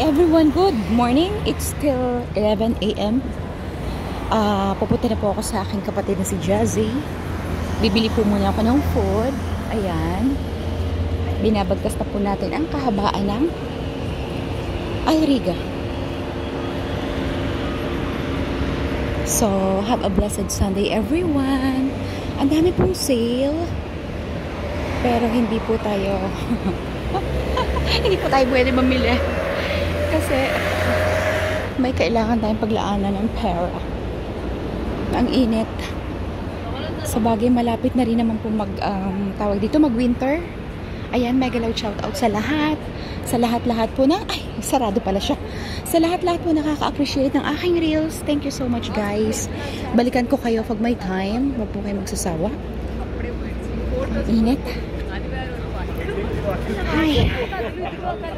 everyone, good morning. It's still 11 a.m. Pupunta na po ako sa aking kapatid na si Jazzy. Bibili po muna ako ng food. Ayan. Binabagtas na po natin ang kahabaan ng Airiga. So, have a blessed Sunday everyone. Ang dami pong sale. Pero hindi po tayo hindi po tayo pwede mamili. Kasi may kailangan tayong paglaanan ng pera. Ang init. Sa bagay, malapit na rin naman po tawag dito, mag-winter. Ayan, mega loud shout out sa lahat. Sa lahat-lahat po na, ay, sarado pala siya. Sa lahat-lahat po nakaka-appreciate ng aking reels. Thank you so much, guys. Balikan ko kayo pag may time. Huwag po kayo magsasawa. Ang init. Ay.